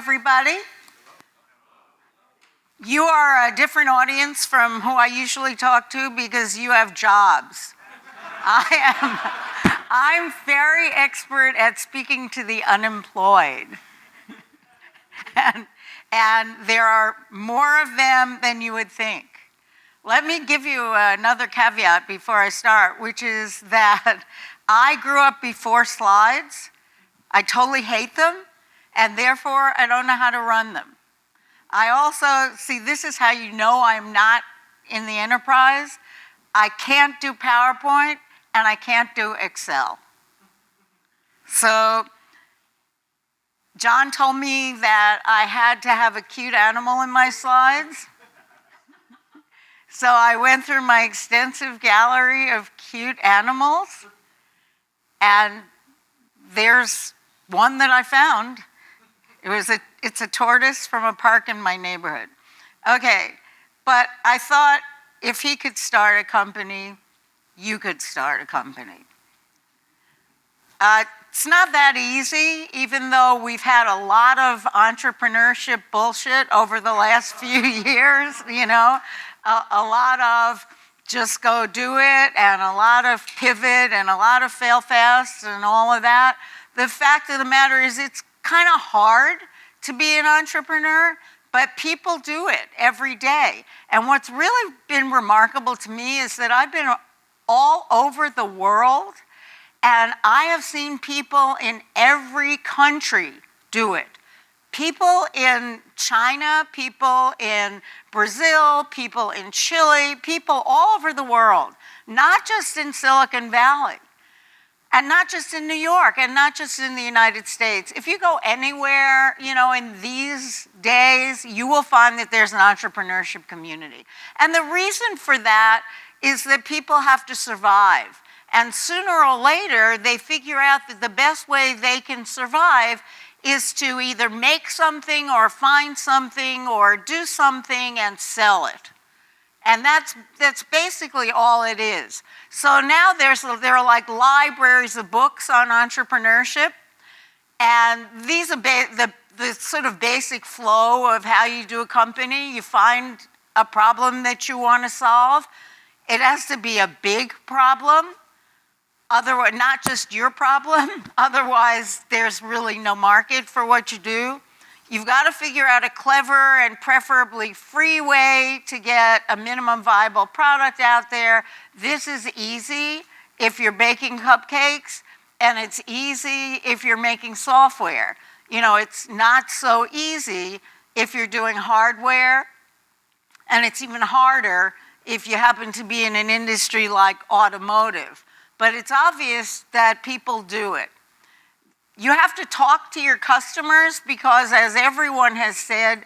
everybody. You are a different audience from who I usually talk to because you have jobs. I'm very expert at speaking to the unemployed. and there are more of them than you would think. Let me give you another caveat before I start, which is that I grew up before slides. I totally hate them, and therefore I don't know how to run them. I also, see, this is how you know I'm not in the enterprise. I can't do PowerPoint, and I can't do Excel. So John told me that I had to have a cute animal in my slides. So I went through my extensive gallery of cute animals, and there's one that I found. It's a tortoise from a park in my neighborhood. Okay, but I thought if he could start a company, you could start a company. It's not that easy, even though we've had a lot of entrepreneurship bullshit over the last few years, you know, a lot of just go do it, and a lot of pivot, and a lot of fail fast, and all of that. The fact of the matter is it's kind of hard to be an entrepreneur, but people do it every day. And what's really been remarkable to me is that I've been all over the world, and I have seen people in every country do it. People in China, people in Brazil, people in Chile, people all over the world, not just in Silicon Valley, and not just in New York, and not just in the United States. If you go anywhere, you know, in these days, you will find that there's an entrepreneurship community. And the reason for that is that people have to survive. And sooner or later, they figure out that the best way they can survive is to either make something or find something or do something and sell it. And that's basically all it is. So now there are like libraries of books on entrepreneurship, and these are the sort of basic flow of how you do a company. You find a problem that you want to solve. It has to be a big problem, otherwise not just your problem. Otherwise, there's really no market for what you do. You've got to figure out a clever and preferably free way to get a minimum viable product out there. This is easy if you're baking cupcakes, and it's easy if you're making software. You know, it's not so easy if you're doing hardware, and it's even harder if you happen to be in an industry like automotive. But it's obvious that people do it. You have to talk to your customers because, as everyone has said,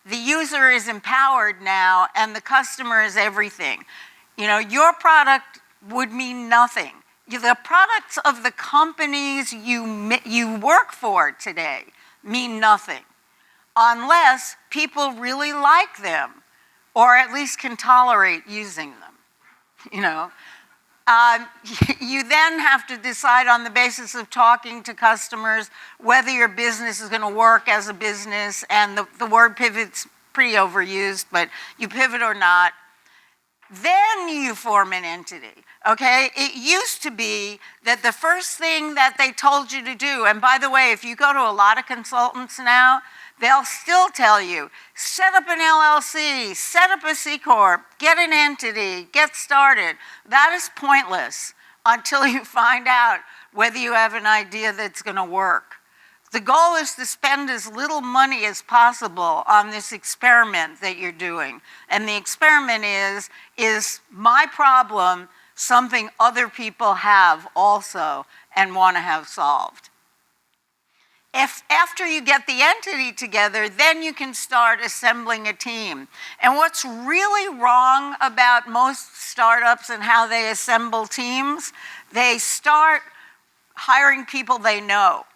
the user is empowered now and the customer is everything. You know, your product would mean nothing. The products of the companies you work for today mean nothing unless people really like them or at least can tolerate using them, you know. You then have to decide on the basis of talking to customers whether your business is going to work as a business, and the word pivot's pretty overused, but you pivot or not. Then you form an entity, okay? It used to be that the first thing that they told you to do, and by the way, if you go to a lot of consultants now, they'll still tell you, set up an LLC, set up a C Corp, get an entity, get started. That is pointless until you find out whether you have an idea that's going to work. The goal is to spend as little money as possible on this experiment that you're doing. And the experiment is my problem something other people have also and want to have solved? If after you get the entity together, then you can start assembling a team. And what's really wrong about most startups and how they assemble teams, they start hiring people they know.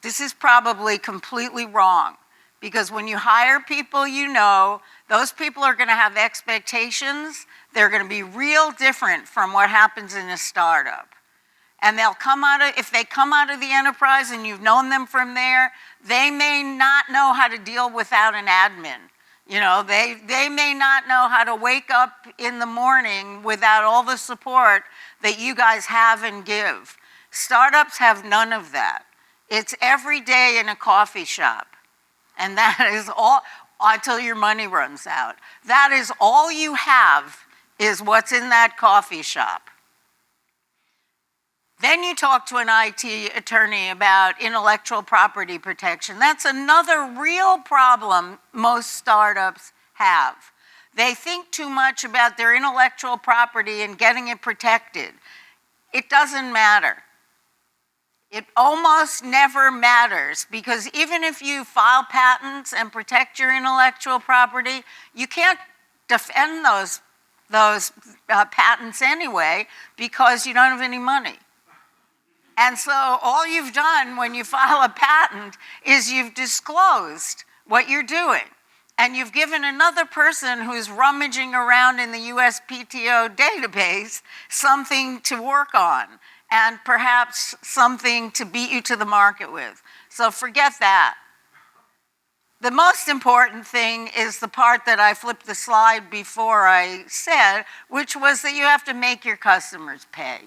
This is probably completely wrong, because when you hire people you know, those people are going to have expectations. They're going to be real different from what happens in a startup. And if they come out of the enterprise and you've known them from there, they may not know how to deal without an admin. They may not know how to wake up in the morning without all the support that you guys have and give. Startups have none of that. It's every day in a coffee shop. And that is all until your money runs out. That is all you have, is what's in that coffee shop. Then you talk to an IT attorney about intellectual property protection. That's another real problem most startups have. They think too much about their intellectual property and getting it protected. It doesn't matter. It almost never matters, because even if you file patents and protect your intellectual property, you can't defend those patents anyway, because you don't have any money. And so all you've done when you file a patent is you've disclosed what you're doing. And you've given another person who's rummaging around in the USPTO database something to work on, and perhaps something to beat you to the market with. So forget that. The most important thing is the part that I flipped the slide before I said, which was that you have to make your customers pay.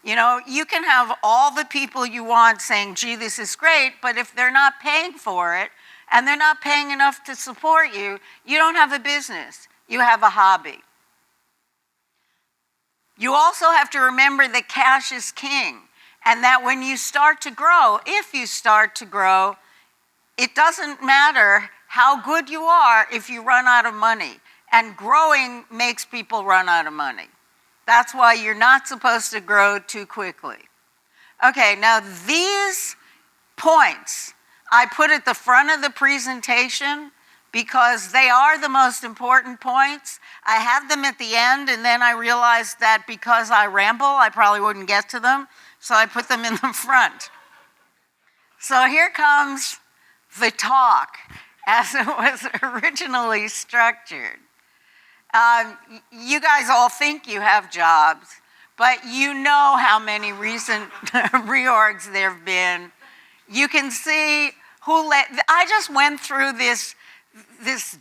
You can have all the people you want saying, gee, this is great, but if they're not paying for it, and they're not paying enough to support you, you don't have a business. You have a hobby. You also have to remember that cash is king, and that when you start to grow, if you start to grow, it doesn't matter how good you are if you run out of money. And growing makes people run out of money. That's why you're not supposed to grow too quickly. Okay, now these points I put at the front of the presentation because they are the most important points. I had them at the end, and then I realized that because I ramble, I probably wouldn't get to them, so I put them in the front. So here comes the talk as it was originally structured. You guys all think you have jobs, but you know how many recent reorgs there have been. You can see I just went through this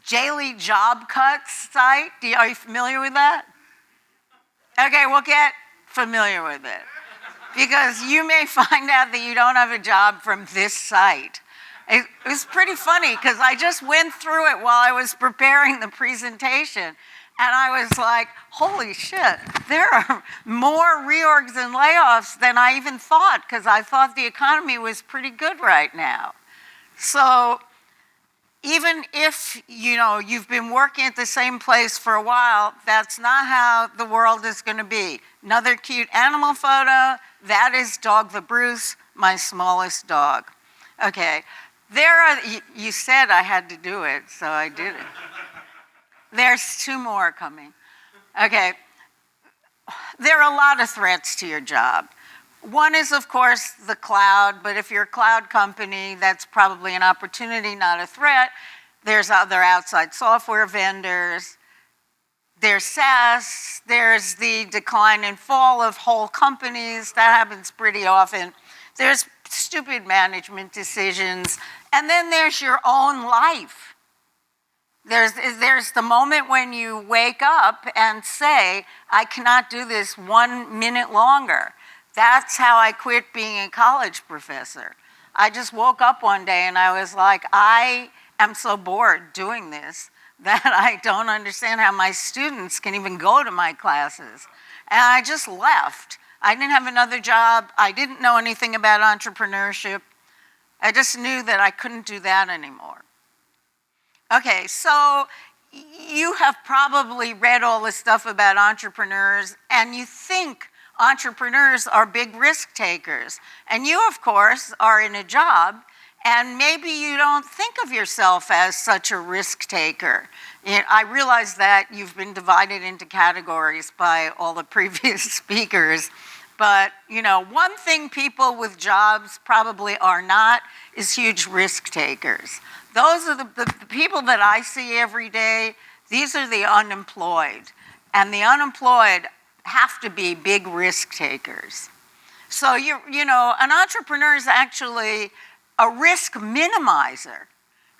daily job cuts site. Are you familiar with that? Okay, well, get familiar with it, because you may find out that you don't have a job from this site. It was pretty funny because I just went through it while I was preparing the presentation. And I was like, holy shit, there are more reorgs and layoffs than I even thought, because I thought the economy was pretty good right now. So even if you've been working at the same place for a while, that's not how the world is going to be. Another cute animal photo, that is Dog the Bruce, my smallest dog. Okay, you said I had to do it, so I did it. There's two more coming. Okay, there are a lot of threats to your job. One is, of course, the cloud, but if you're a cloud company, that's probably an opportunity, not a threat. There's other outside software vendors. There's SaaS. There's the decline and fall of whole companies. That happens pretty often. There's stupid management decisions. And then there's your own life. There's the moment when you wake up and say, I cannot do this 1 minute longer. That's how I quit being a college professor. I just woke up one day and I was like, I am so bored doing this that I don't understand how my students can even go to my classes. And I just left. I didn't have another job. I didn't know anything about entrepreneurship. I just knew that I couldn't do that anymore. Okay, so you have probably read all this stuff about entrepreneurs, and you think entrepreneurs are big risk takers. And you, of course, are in a job, and maybe you don't think of yourself as such a risk taker. I realize that you've been divided into categories by all the previous speakers, but one thing people with jobs probably are not is huge risk takers. Those are the people that I see every day. These are the unemployed. And the unemployed have to be big risk takers. So an entrepreneur is actually a risk minimizer,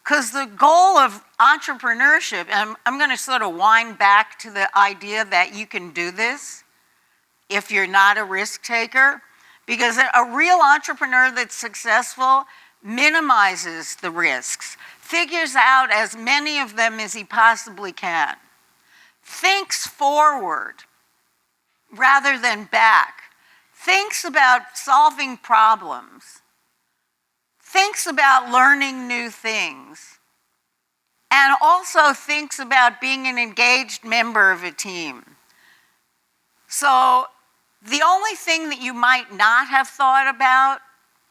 because the goal of entrepreneurship, and I'm going to sort of wind back to the idea that you can do this if you're not a risk taker, because a real entrepreneur that's successful minimizes the risks, figures out as many of them as he possibly can, thinks forward rather than back, thinks about solving problems, thinks about learning new things, and also thinks about being an engaged member of a team. So the only thing that you might not have thought about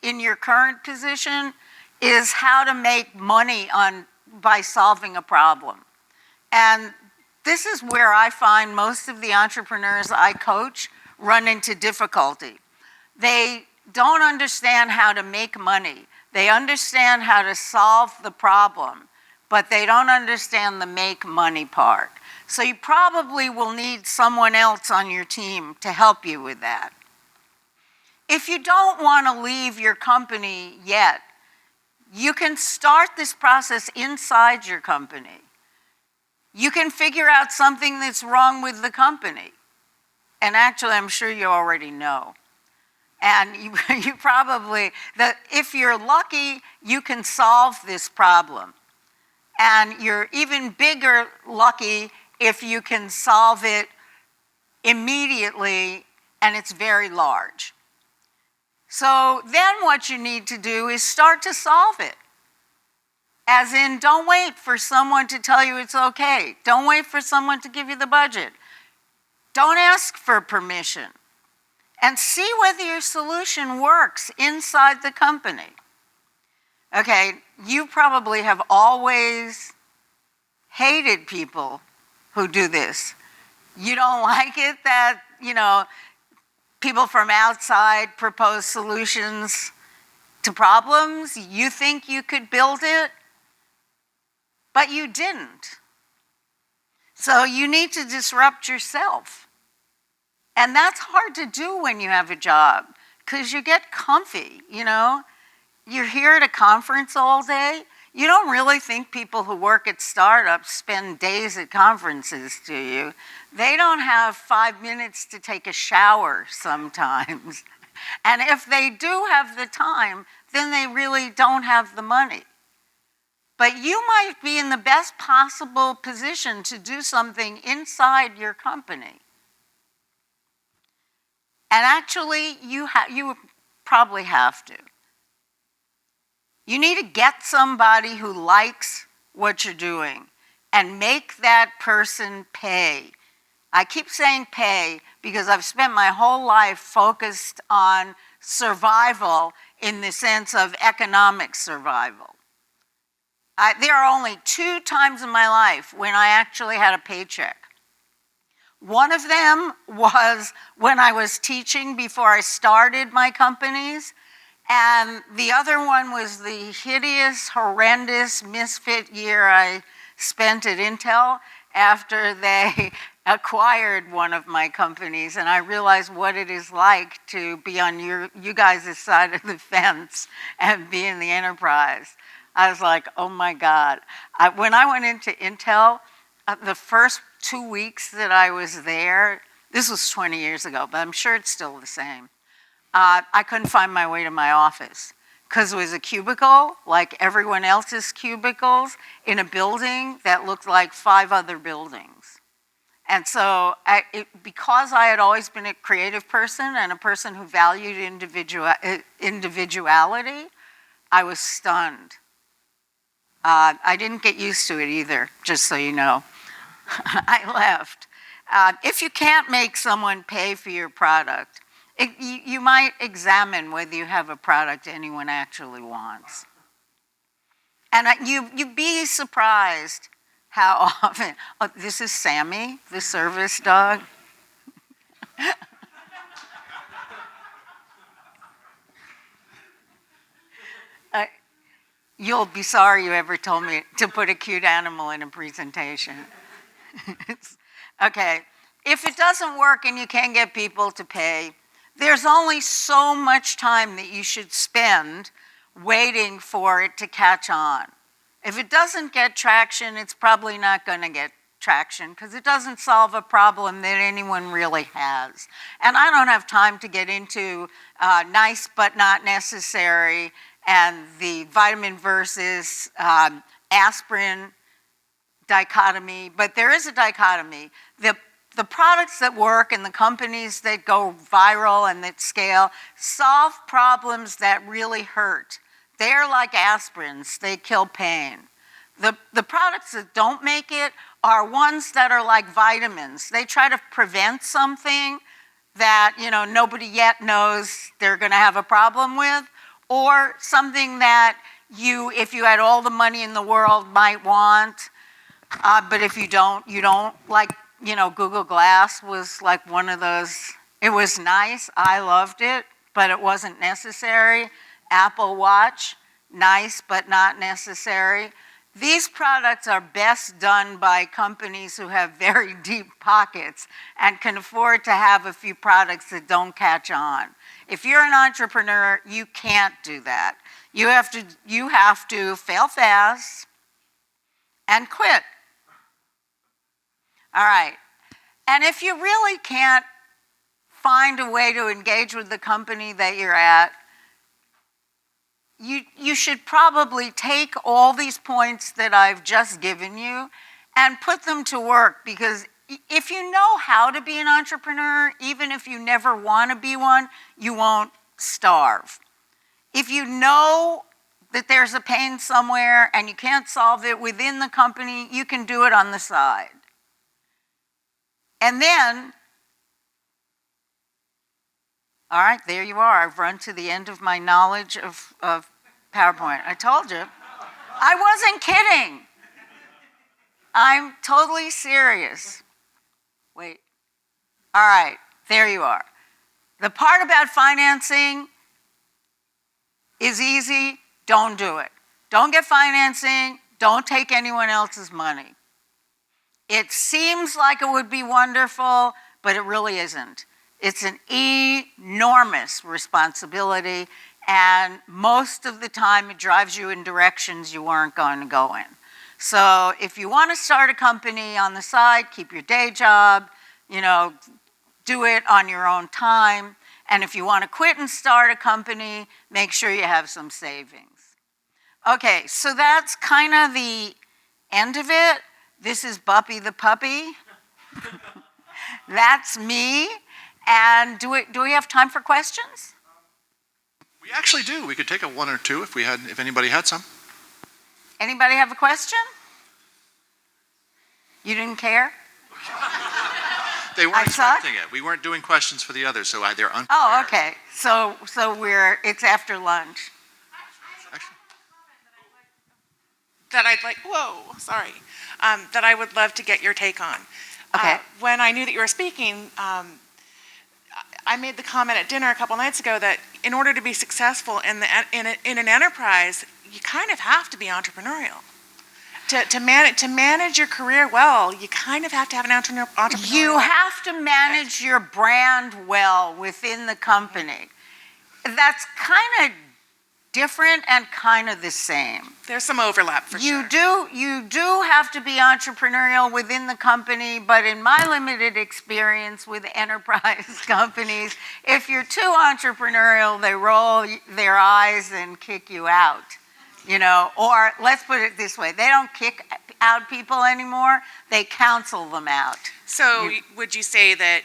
in your current position is how to make money by solving a problem. And this is where I find most of the entrepreneurs I coach run into difficulty. They don't understand how to make money. They understand how to solve the problem, but they don't understand the make money part. So you probably will need someone else on your team to help you with that. If you don't want to leave your company yet, you can start this process inside your company. You can figure out something that's wrong with the company. And actually, I'm sure you already know. And you probably, if you're lucky, you can solve this problem. And you're even bigger lucky if you can solve it immediately and it's very large. So then what you need to do is start to solve it. As in, don't wait for someone to tell you it's okay. Don't wait for someone to give you the budget. Don't ask for permission. And see whether your solution works inside the company. Okay, you probably have always hated people who do this. You don't like it that, people from outside propose solutions to problems. You think you could build it, but you didn't. So you need to disrupt yourself. And that's hard to do when you have a job, because you get comfy, You're here at a conference all day. You don't really think people who work at startups spend days at conferences, do you? They don't have 5 minutes to take a shower sometimes. And if they do have the time, then they really don't have the money. But you might be in the best possible position to do something inside your company. And actually, you probably have to. You need to get somebody who likes what you're doing and make that person pay. I keep saying pay because I've spent my whole life focused on survival in the sense of economic survival. There are only 2 times in my life when I actually had a paycheck. One of them was when I was teaching before I started my companies, and the other one was the hideous, horrendous, misfit year I spent at Intel after they acquired one of my companies, and I realized what it is like to be on you guys' side of the fence and be in the enterprise. I was like, oh my God. When I went into Intel, the first 2 weeks that I was there, this was 20 years ago, but I'm sure it's still the same. I couldn't find my way to my office because it was a cubicle, like everyone else's cubicles, in a building that looked like 5 other buildings. And so because I had always been a creative person and a person who valued individuality, I was stunned. I didn't get used to it either, just so you know. I left. If you can't make someone pay for your product, you might examine whether you have a product anyone actually wants. And you'd be surprised how often, this is Sammy, the service dog. You'll be sorry you ever told me to put a cute animal in a presentation. Okay, if it doesn't work and you can't get people to pay, there's only so much time that you should spend waiting for it to catch on. If it doesn't get traction, it's probably not going to get traction because it doesn't solve a problem that anyone really has. And I don't have time to get into nice but not necessary and the vitamin versus aspirin dichotomy, but there is a dichotomy. The products that work and the companies that go viral and that scale solve problems that really hurt. They're like aspirins, they kill pain. The products that don't make it are ones that are like vitamins. They try to prevent something that nobody yet knows they're going to have a problem with, or something that if you had all the money in the world, might want, but if you don't. Like, Google Glass was like one of those. It was nice, I loved it, but it wasn't necessary. Apple Watch, nice but not necessary. These products are best done by companies who have very deep pockets and can afford to have a few products that don't catch on. If you're an entrepreneur, you can't do that. You have to fail fast and quit. All right. And if you really can't find a way to engage with the company that you're at, you should probably take all these points that I've just given you and put them to work, because if you know how to be an entrepreneur, even if you never want to be one, you won't starve. If you know that there's a pain somewhere and you can't solve it within the company, you can do it on the side. And then, all right, there you are. I've run to the end of my knowledge of PowerPoint. I told you. I wasn't kidding. I'm totally serious. Wait. All right, there you are. The part about financing is easy. Don't do it. Don't get financing. Don't take anyone else's money. It seems like it would be wonderful, but it really isn't. It's an enormous responsibility, and most of the time it drives you in directions you weren't going to go in. So if you want to start a company on the side, keep your day job, do it on your own time. And if you want to quit and start a company, make sure you have some savings. Okay, so that's kind of the end of it. This is Buppy the puppy. That's me. And do we have time for questions? We actually do. We could take a one or two if anybody had some. Anybody have a question? You didn't care? They weren't expecting it. We weren't doing questions for the others, so they're unprepared. Oh, okay. So it's after lunch. That I would love to get your take on. Okay. When I knew that you were speaking, I made the comment at dinner a couple nights ago that in order to be successful in an enterprise, you kind of have to be entrepreneurial. To manage your career well, you kind of have to have an entrepreneurial. You have to manage your brand well within the company. That's kind of different and kind of the same. There's some overlap for sure. You do have to be entrepreneurial within the company, but in my limited experience with enterprise companies, if you're too entrepreneurial, they roll their eyes and kick you out. Or let's put it this way, they don't kick out people anymore, they counsel them out. So would you say that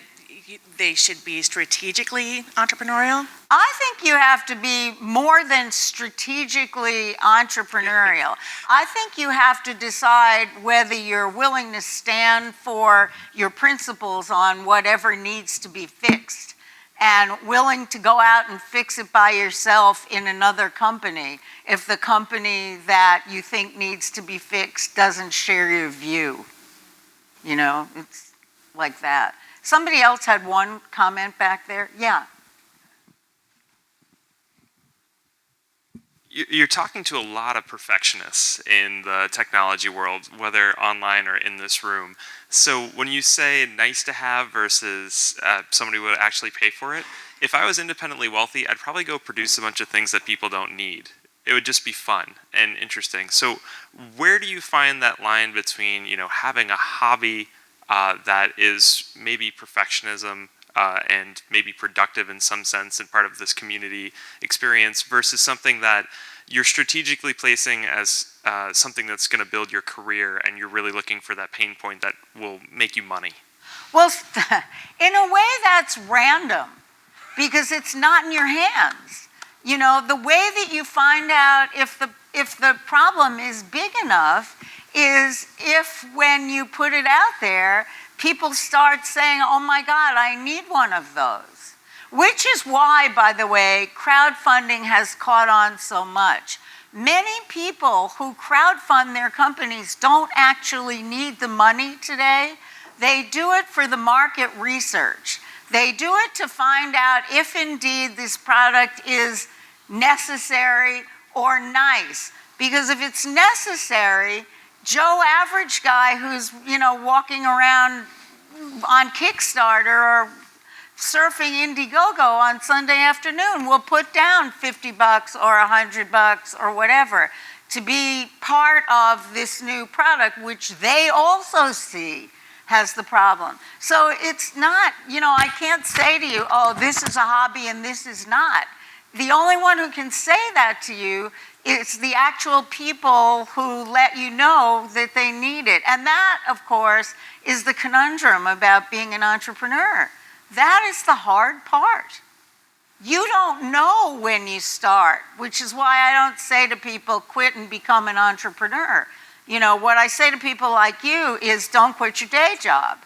they should be strategically entrepreneurial? I think you have to be more than strategically entrepreneurial. I think you have to decide whether you're willing to stand for your principles on whatever needs to be fixed, and willing to go out and fix it by yourself in another company if the company that you think needs to be fixed doesn't share your view. It's like that. Somebody else had one comment back there. Yeah. You're talking to a lot of perfectionists in the technology world, whether online or in this room. So when you say nice to have versus somebody would actually pay for it, if I was independently wealthy, I'd probably go produce a bunch of things that people don't need. It would just be fun and interesting. So where do you find that line between, having a hobby that is maybe perfectionism and maybe productive in some sense and part of this community experience versus something that you're strategically placing as something that's going to build your career and you're really looking for that pain point that will make you money? Well, in a way that's random because it's not in your hands. The way that you find out if the problem is big enough is if when you put it out there, people start saying, oh my God, I need one of those. Which is why, by the way, crowdfunding has caught on so much. Many people who crowdfund their companies don't actually need the money today. They do it for the market research. They do it to find out if indeed this product is necessary or nice. Because if it's necessary, Joe Average guy who's, walking around on Kickstarter or surfing Indiegogo on Sunday afternoon will put down $50 or $100 or whatever to be part of this new product, which they also see has the problem. So it's not, I can't say to you, oh, this is a hobby and this is not. The only one who can say that to you is the actual people who let you know that they need it. And that, of course, is the conundrum about being an entrepreneur. That is the hard part. You don't know when you start, which is why I don't say to people, quit and become an entrepreneur. What I say to people like you is don't quit your day job.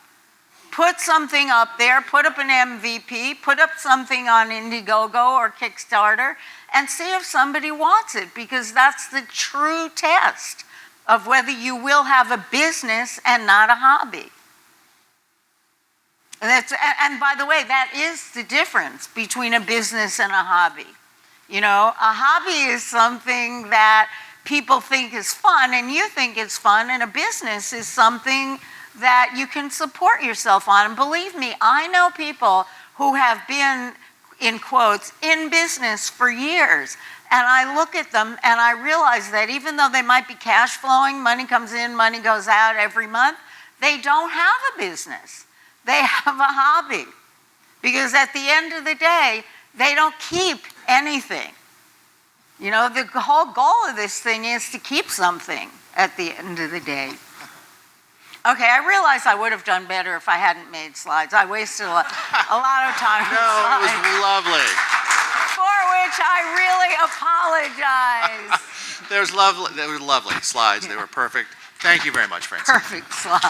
Put something up there, put up an MVP, put up something on Indiegogo or Kickstarter, and see if somebody wants it, because that's the true test of whether you will have a business and not a hobby. And by the way, that is the difference between a business and a hobby. A hobby is something that people think is fun and you think is fun, and a business is something that you can support yourself on. And believe me, I know people who have been, in quotes, in business for years. And I look at them and I realize that even though they might be cash flowing, money comes in, money goes out every month, they don't have a business. They have a hobby. Because at the end of the day, they don't keep anything. The whole goal of this thing is to keep something at the end of the day. Okay, I realize I would have done better if I hadn't made slides. I wasted a lot of time. No, it was lovely. For which I really apologize. They were lovely slides. They were perfect. Thank you very much, Francine. Perfect slides.